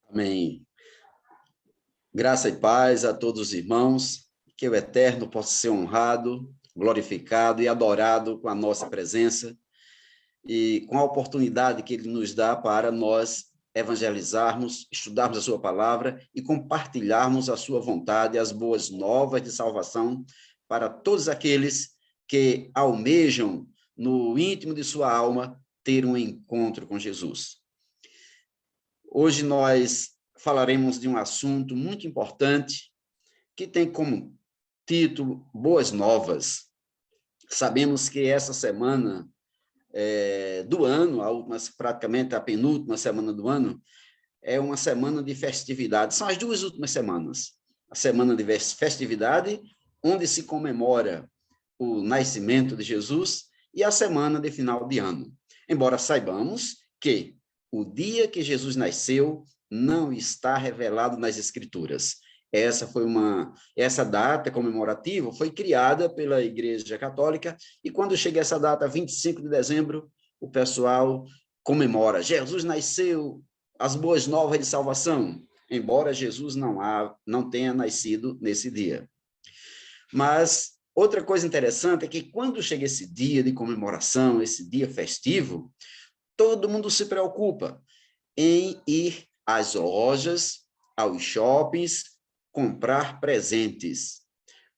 Amém. Graça e paz a todos os irmãos, que o Eterno possa ser honrado, glorificado e adorado com a nossa presença e com a oportunidade que Ele nos dá para nós evangelizarmos, estudarmos a sua palavra e compartilharmos a sua vontade, as boas novas de salvação para todos aqueles que almejam, no íntimo de sua alma, ter um encontro com Jesus. Hoje nós falaremos de um assunto muito importante que tem como título Boas Novas. Sabemos que essa semana do ano, praticamente a penúltima semana do ano, é uma semana de festividade. São as duas últimas semanas. A semana de festividade, onde se comemora o nascimento de Jesus, e a semana de final de ano. Embora saibamos que o dia que Jesus nasceu não está revelado nas Escrituras. Essa data comemorativa foi criada pela Igreja Católica, e quando chega essa data, 25 de dezembro, o pessoal comemora. Jesus nasceu, as boas novas de salvação, embora Jesus não tenha nascido nesse dia. Mas outra coisa interessante é que quando chega esse dia de comemoração, esse dia festivo, todo mundo se preocupa em ir às lojas, aos shoppings, comprar presentes.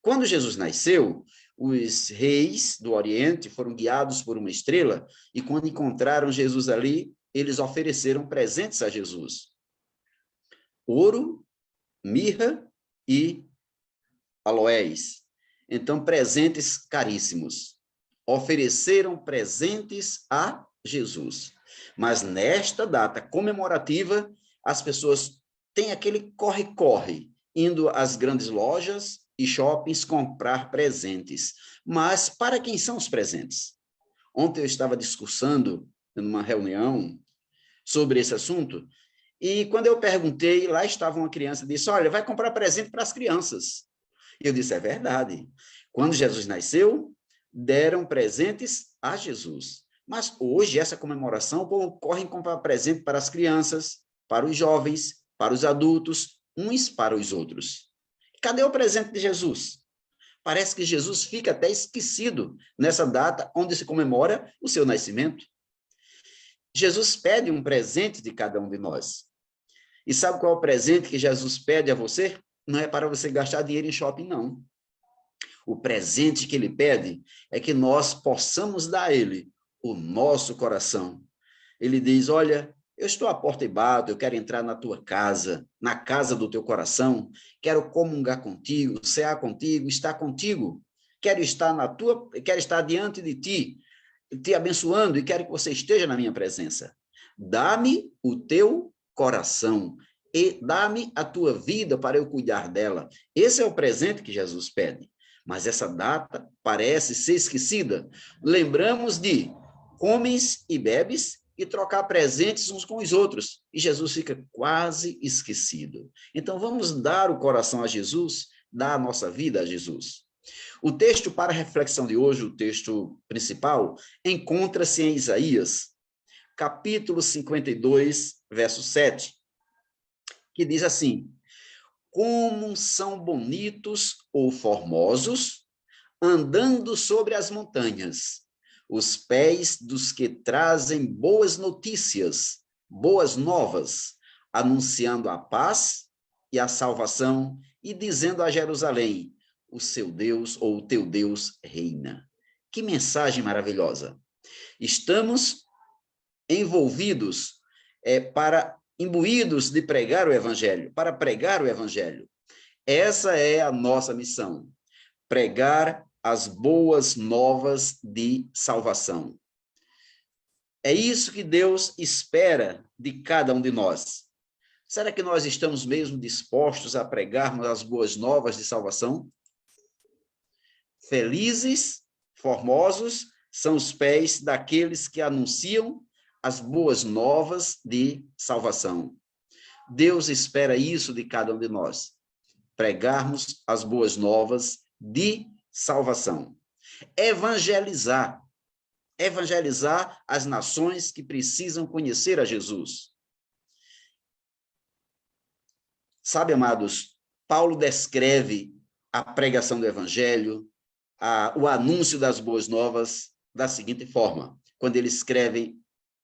Quando Jesus nasceu, os reis do Oriente foram guiados por uma estrela, e quando encontraram Jesus ali, eles ofereceram presentes a Jesus: ouro, mirra e aloés. Então, presentes caríssimos. Ofereceram presentes a Jesus. Mas nesta data comemorativa, as pessoas têm aquele corre-corre, indo às grandes lojas e shoppings comprar presentes. Mas para quem são os presentes? Ontem eu estava discursando numa reunião sobre esse assunto, e quando eu perguntei, lá estava uma criança e disse: olha, vai comprar presente para as crianças. E eu disse: é verdade. Quando Jesus nasceu, deram presentes a Jesus. Mas hoje, essa comemoração, o povo corre em comprar presente para as crianças, para os jovens, para os adultos, uns para os outros. Cadê o presente de Jesus? Parece que Jesus fica até esquecido nessa data onde se comemora o seu nascimento. Jesus pede um presente de cada um de nós. E sabe qual é o presente que Jesus pede a você? Não é para você gastar dinheiro em shopping, não. O presente que ele pede é que nós possamos dar a ele o nosso coração. Ele diz: olha, eu estou à porta e bato, eu quero entrar na tua casa, na casa do teu coração, quero comungar contigo, cear contigo, estar contigo, quero estar diante de ti, te abençoando, e quero que você esteja na minha presença. Dá-me o teu coração e dá-me a tua vida para eu cuidar dela. Esse é o presente que Jesus pede. Mas essa data parece ser esquecida. Lembramos de comes e bebes e trocar presentes uns com os outros. E Jesus fica quase esquecido. Então vamos dar o coração a Jesus, dar a nossa vida a Jesus. O texto para a reflexão de hoje, o texto principal, encontra-se em Isaías, capítulo 52, verso 7, que diz assim: como são bonitos ou formosos, andando sobre as montanhas, os pés dos que trazem boas notícias, boas novas, anunciando a paz e a salvação e dizendo a Jerusalém: o seu Deus ou o teu Deus reina. Que mensagem maravilhosa! Estamos envolvidos imbuídos de pregar o evangelho, para pregar o evangelho. Essa é a nossa missão: pregar as boas novas de salvação. É isso que Deus espera de cada um de nós. Será que nós estamos mesmo dispostos a pregarmos as boas novas de salvação? Felizes, formosos, são os pés daqueles que anunciam as boas novas de salvação. Deus espera isso de cada um de nós: pregarmos as boas novas de salvação. Evangelizar as nações que precisam conhecer a Jesus. Sabe, amados, Paulo descreve a pregação do evangelho, o anúncio das boas novas da seguinte forma. Quando ele escreve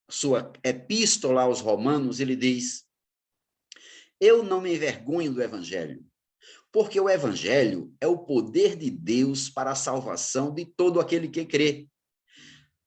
sua epístola aos Romanos, ele diz: eu não me envergonho do evangelho, porque o evangelho é o poder de Deus para a salvação de todo aquele que crê.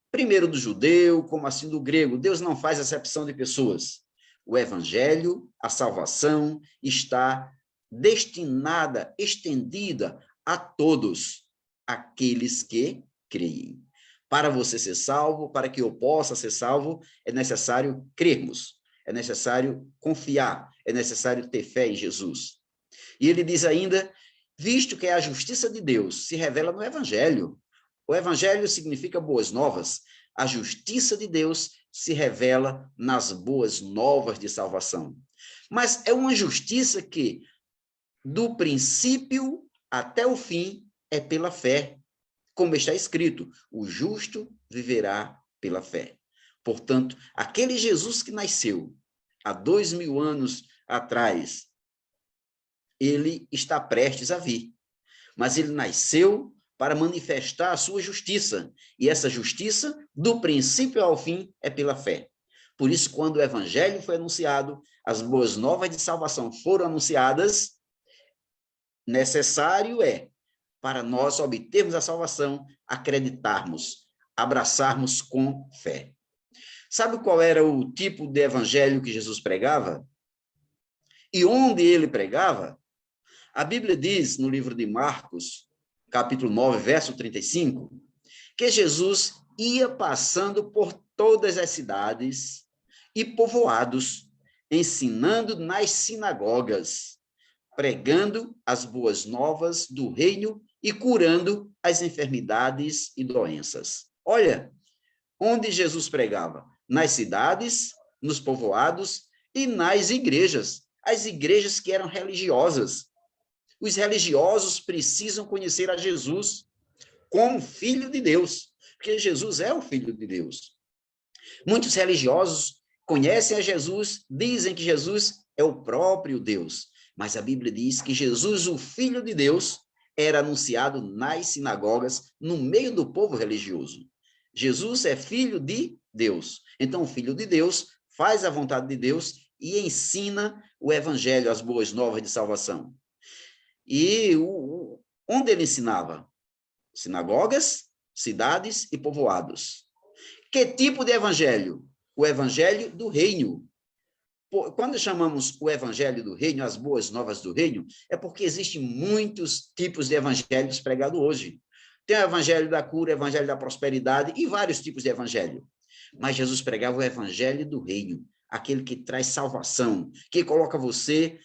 Primeiro do judeu, como assim do grego. Deus não faz acepção de pessoas. O evangelho, a salvação, está destinada, estendida a todos aqueles que creem. Para você ser salvo, para que eu possa ser salvo, é necessário crermos, é necessário confiar, é necessário ter fé em Jesus. E ele diz ainda, visto que a justiça de Deus se revela no evangelho. O evangelho significa boas novas. A justiça de Deus se revela nas boas novas de salvação. Mas é uma justiça que, do princípio até o fim, é pela fé. Como está escrito, o justo viverá pela fé. Portanto, aquele Jesus que nasceu há 2000 anos atrás, ele está prestes a vir. Mas ele nasceu para manifestar a sua justiça. E essa justiça, do princípio ao fim, é pela fé. Por isso, quando o evangelho foi anunciado, as boas novas de salvação foram anunciadas, necessário é, para nós obtermos a salvação, acreditarmos, abraçarmos com fé. Sabe qual era o tipo de evangelho que Jesus pregava? E onde ele pregava? A Bíblia diz, no livro de Marcos, capítulo 9, verso 35, que Jesus ia passando por todas as cidades e povoados, ensinando nas sinagogas, pregando as boas novas do reino e curando as enfermidades e doenças. Olha, onde Jesus pregava? Nas cidades, nos povoados e nas igrejas. As igrejas que eram religiosas. Os religiosos precisam conhecer a Jesus como Filho de Deus, porque Jesus é o Filho de Deus. Muitos religiosos conhecem a Jesus, dizem que Jesus é o próprio Deus, mas a Bíblia diz que Jesus, o Filho de Deus, era anunciado nas sinagogas, no meio do povo religioso. Jesus é Filho de Deus. Então, o Filho de Deus faz a vontade de Deus e ensina o Evangelho, as boas novas de salvação. E onde ele ensinava? Sinagogas, cidades e povoados. Que tipo de evangelho? O evangelho do reino. Quando chamamos o evangelho do reino, as boas novas do reino, é porque existem muitos tipos de evangelhos pregados hoje. Tem o evangelho da cura, o evangelho da prosperidade e vários tipos de evangelho. Mas Jesus pregava o evangelho do reino, aquele que traz salvação, que coloca você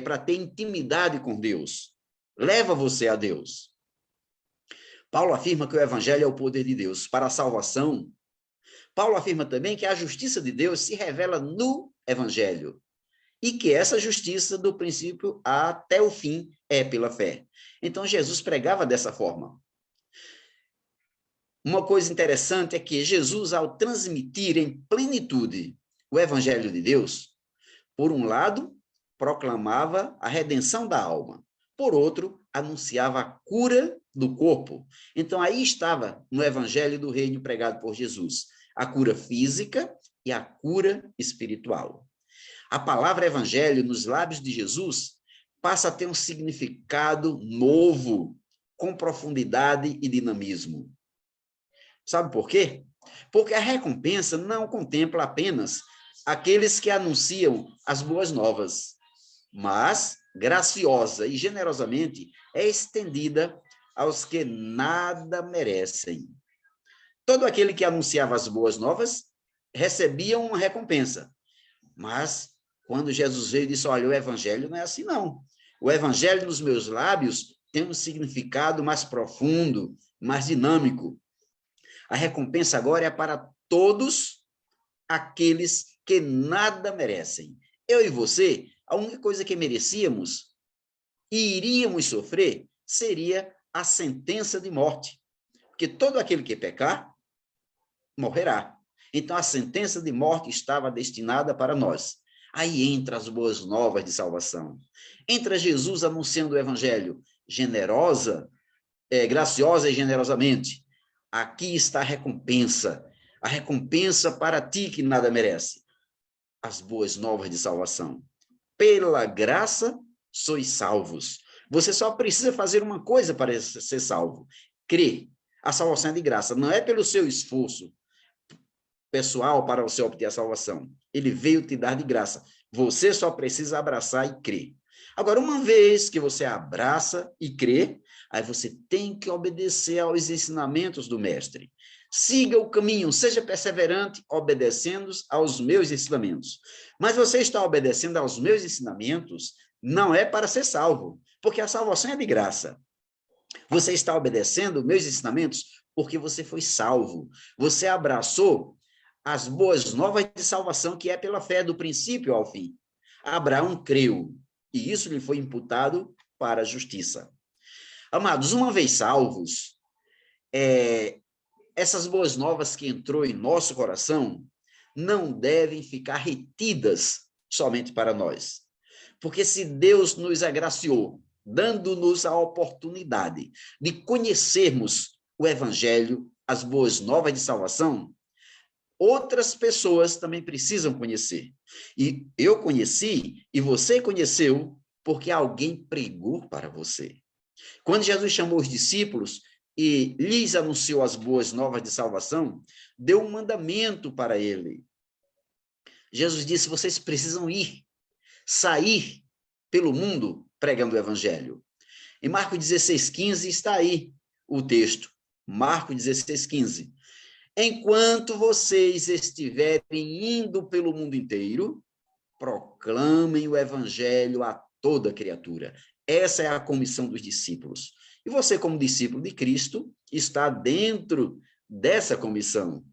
para ter intimidade com Deus, leva você a Deus. Paulo afirma que o evangelho é o poder de Deus para a salvação. Paulo afirma também que a justiça de Deus se revela no evangelho e que essa justiça, do princípio até o fim, é pela fé. Então, Jesus pregava dessa forma. Uma coisa interessante é que Jesus, ao transmitir em plenitude o evangelho de Deus, por um lado, proclamava a redenção da alma, por outro, anunciava a cura do corpo. Então, aí estava no evangelho do reino pregado por Jesus, a cura física e a cura espiritual. A palavra evangelho, nos lábios de Jesus, passa a ter um significado novo, com profundidade e dinamismo. Sabe por quê? Porque a recompensa não contempla apenas aqueles que anunciam as boas novas, mas, graciosa e generosamente, é estendida aos que nada merecem. Todo aquele que anunciava as boas novas recebia uma recompensa. Mas, quando Jesus veio e disse, olha, o evangelho não é assim, não. O evangelho nos meus lábios tem um significado mais profundo, mais dinâmico. A recompensa agora é para todos aqueles que nada merecem. Eu e você, a única coisa que merecíamos e iríamos sofrer seria a sentença de morte. Porque todo aquele que pecar, morrerá. Então, a sentença de morte estava destinada para nós. Aí entra as boas novas de salvação. Entra Jesus anunciando o evangelho graciosa e generosamente. Aqui está a recompensa para ti que nada merece. As boas novas de salvação. Pela graça sois salvos. Você só precisa fazer uma coisa para ser salvo: crer. A salvação é de graça, não é pelo seu esforço pessoal para você obter a salvação. Ele veio te dar de graça. Você só precisa abraçar e crer. Agora, uma vez que você abraça e crê, aí você tem que obedecer aos ensinamentos do mestre. Siga o caminho, seja perseverante, obedecendo aos meus ensinamentos. Mas você está obedecendo aos meus ensinamentos não é para ser salvo, porque a salvação é de graça. Você está obedecendo meus ensinamentos porque você foi salvo. Você abraçou as boas novas de salvação, que é pela fé do princípio ao fim. Abraão creu, e isso lhe foi imputado para a justiça. Amados, uma vez salvos, essas boas novas que entrou em nosso coração não devem ficar retidas somente para nós. Porque se Deus nos agraciou, dando-nos a oportunidade de conhecermos o evangelho, as boas novas de salvação, outras pessoas também precisam conhecer. E eu conheci, e você conheceu, porque alguém pregou para você. Quando Jesus chamou os discípulos e lhes anunciou as boas novas de salvação, deu um mandamento para ele. Jesus disse: vocês precisam sair pelo mundo pregando o evangelho. Em Marcos 16,15 está aí o texto. Marcos 16,15. Enquanto vocês estiverem indo pelo mundo inteiro, proclamem o evangelho a toda criatura. Essa é a comissão dos discípulos. E você, como discípulo de Cristo, está dentro dessa comissão,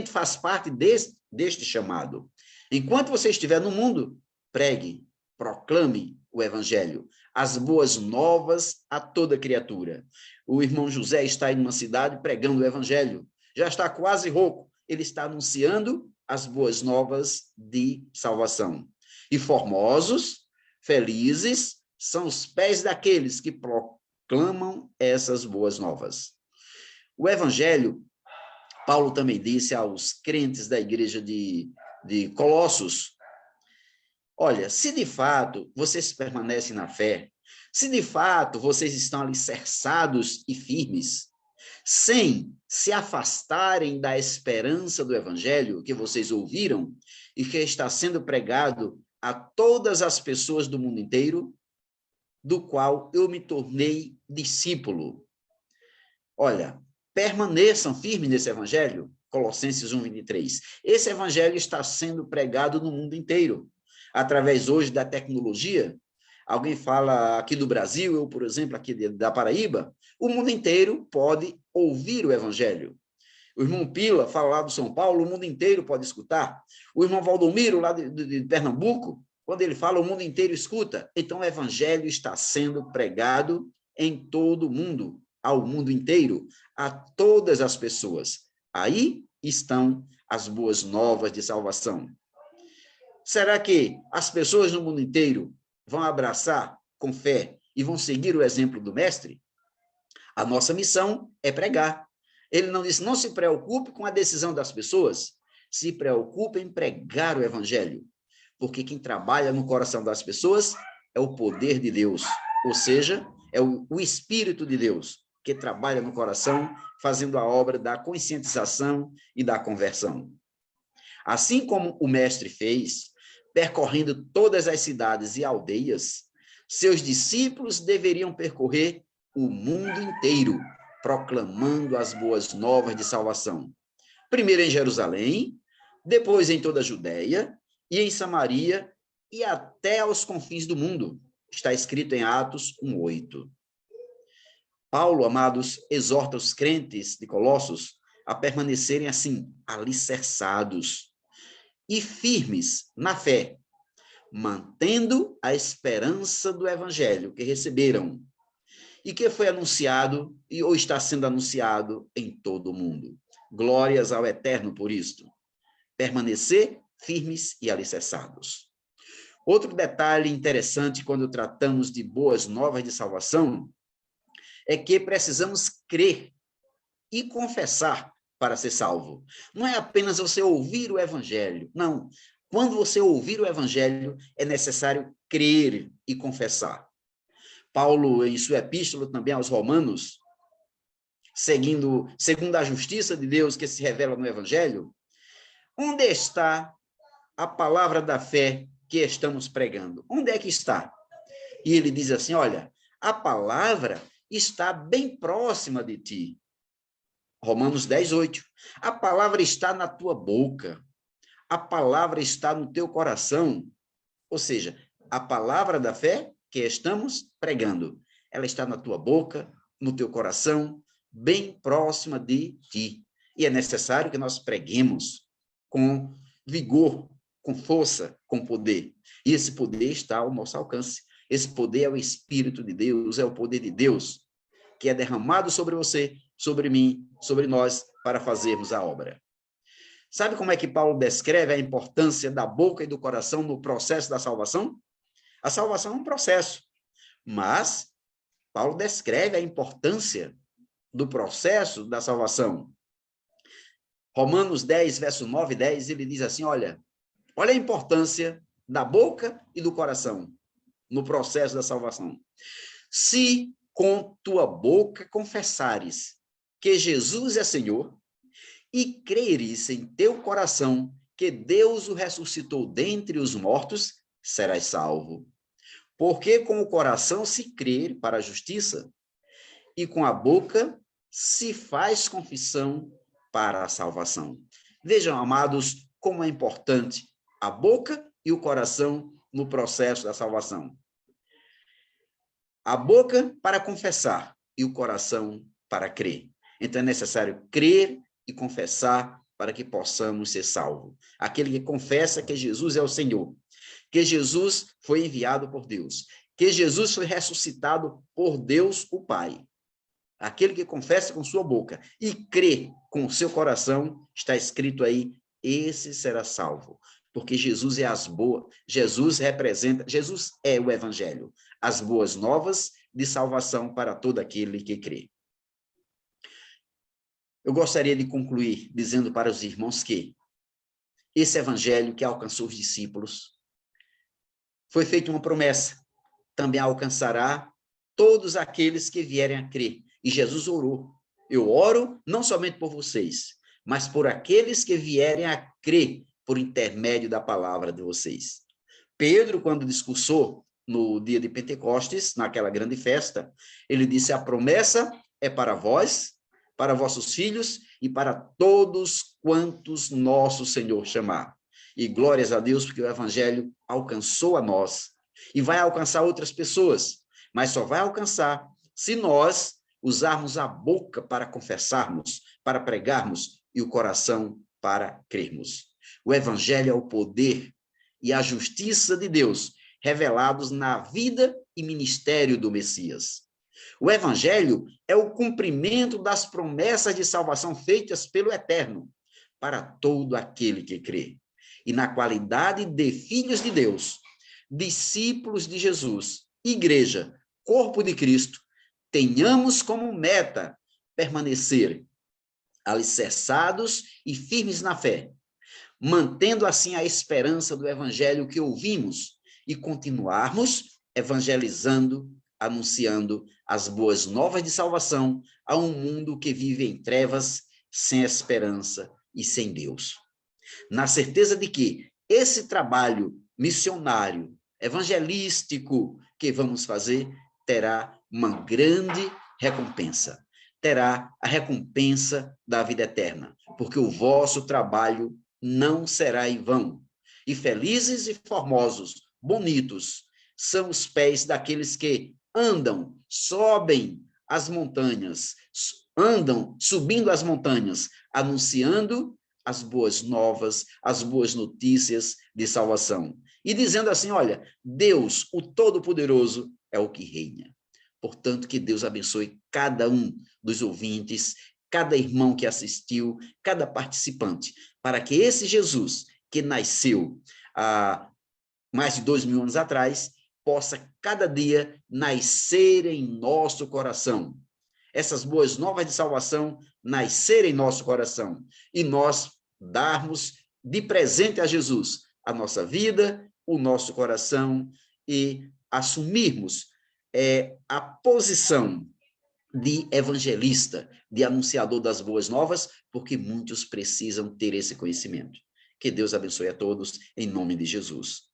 faz parte deste chamado. Enquanto você estiver no mundo, pregue, proclame o evangelho, as boas novas a toda criatura. O irmão José está em uma cidade pregando o evangelho, já está quase rouco, ele está anunciando as boas novas de salvação. E formosos, felizes, são os pés daqueles que proclamam essas boas novas. O evangelho, Paulo também disse aos crentes da igreja de Colossos: olha, se de fato vocês permanecem na fé, se de fato vocês estão alicerçados e firmes, sem se afastarem da esperança do evangelho que vocês ouviram e que está sendo pregado a todas as pessoas do mundo inteiro, do qual eu me tornei discípulo. Olha, permaneçam firmes nesse evangelho, Colossenses 1:23. Esse evangelho está sendo pregado no mundo inteiro. Através hoje da tecnologia, alguém fala aqui do Brasil, eu, por exemplo, aqui da Paraíba, o mundo inteiro pode ouvir o evangelho. O irmão Pila fala lá do São Paulo, o mundo inteiro pode escutar. O irmão Valdomiro, lá de Pernambuco, quando ele fala, o mundo inteiro escuta. Então, o evangelho está sendo pregado em todo o mundo, ao mundo inteiro, a todas as pessoas. Aí estão as boas novas de salvação. Será que as pessoas no mundo inteiro vão abraçar com fé e vão seguir o exemplo do mestre? A nossa missão é pregar. Ele não disse: não se preocupe com a decisão das pessoas, se preocupe em pregar o evangelho, porque quem trabalha no coração das pessoas é o poder de Deus, ou seja, é o Espírito de Deus que trabalha no coração, fazendo a obra da conscientização e da conversão. Assim como o mestre fez, percorrendo todas as cidades e aldeias, seus discípulos deveriam percorrer o mundo inteiro, proclamando as boas novas de salvação. Primeiro em Jerusalém, depois em toda a Judéia e em Samaria e até aos confins do mundo. Está escrito em Atos 1:8. Paulo, amados, exorta os crentes de Colossos a permanecerem assim, alicerçados e firmes na fé, mantendo a esperança do evangelho que receberam e que foi anunciado ou está sendo anunciado em todo o mundo. Glórias ao Eterno por isto. Permanecer firmes e alicerçados. Outro detalhe interessante quando tratamos de boas novas de salvação é que precisamos crer e confessar para ser salvo. Não é apenas você ouvir o evangelho, não. Quando você ouvir o evangelho, é necessário crer e confessar. Paulo, em sua epístola também aos Romanos, segundo a justiça de Deus que se revela no evangelho, onde está a palavra da fé que estamos pregando? Onde é que está? E ele diz assim, olha, a palavra está bem próxima de ti. Romanos 10:8. A palavra está na tua boca. A palavra está no teu coração. Ou seja, a palavra da fé que estamos pregando, ela está na tua boca, no teu coração, bem próxima de ti. E é necessário que nós preguemos com vigor, com força, com poder. E esse poder está ao nosso alcance. Esse poder é o Espírito de Deus, é o poder de Deus, que é derramado sobre você, sobre mim, sobre nós, para fazermos a obra. Sabe como é que Paulo descreve a importância da boca e do coração no processo da salvação? A salvação é um processo, mas Paulo descreve a importância do processo da salvação. Romanos 10, verso 9 e 10, ele diz assim, olha a importância da boca e do coração no processo da salvação. Se com tua boca confessares que Jesus é Senhor e creres em teu coração que Deus o ressuscitou dentre os mortos, serás salvo. Porque com o coração se crê para a justiça e com a boca se faz confissão para a salvação. Vejam, amados, como é importante a boca e o coração no processo da salvação. A boca para confessar e o coração para crer. Então é necessário crer e confessar para que possamos ser salvos. Aquele que confessa que Jesus é o Senhor, que Jesus foi enviado por Deus, que Jesus foi ressuscitado por Deus, o Pai. Aquele que confessa com sua boca e crê com o seu coração, está escrito aí, esse será salvo. Porque Jesus é Jesus é o evangelho, as boas novas de salvação para todo aquele que crê. Eu gostaria de concluir dizendo para os irmãos que esse evangelho que alcançou os discípulos foi feita uma promessa, também alcançará todos aqueles que vierem a crer. E Jesus orou. Eu oro não somente por vocês, mas por aqueles que vierem a crer por intermédio da palavra de vocês. Pedro, quando discursou no dia de Pentecostes, naquela grande festa, ele disse, a promessa é para vós, para vossos filhos e para todos quantos nosso Senhor chamar. E glórias a Deus, porque o evangelho alcançou a nós e vai alcançar outras pessoas, mas só vai alcançar se nós usarmos a boca para confessarmos, para pregarmos e o coração para crermos. O evangelho é o poder e a justiça de Deus revelados na vida e ministério do Messias. O evangelho é o cumprimento das promessas de salvação feitas pelo Eterno para todo aquele que crê. E na qualidade de filhos de Deus, discípulos de Jesus, igreja, corpo de Cristo, tenhamos como meta permanecer alicerçados e firmes na fé, mantendo assim a esperança do evangelho que ouvimos e continuarmos evangelizando, anunciando as boas novas de salvação a um mundo que vive em trevas, sem esperança e sem Deus. Na certeza de que esse trabalho missionário, evangelístico que vamos fazer, terá uma grande recompensa. Terá a recompensa da vida eterna, porque o vosso trabalho não será em vão. E felizes e formosos, bonitos, são os pés daqueles que andam, sobem as montanhas, andam subindo as montanhas, anunciando as boas novas, as boas notícias de salvação. E dizendo assim, olha, Deus, o Todo-Poderoso, é o que reina. Portanto, que Deus abençoe cada um dos ouvintes, cada irmão que assistiu, cada participante, para que esse Jesus que nasceu mais de 2.000 anos atrás, possa cada dia nascer em nosso coração. Essas boas novas de salvação nascer em nosso coração e nós darmos de presente a Jesus a nossa vida, o nosso coração e assumirmos a posição de evangelista, de anunciador das boas novas, porque muitos precisam ter esse conhecimento. Que Deus abençoe a todos, em nome de Jesus.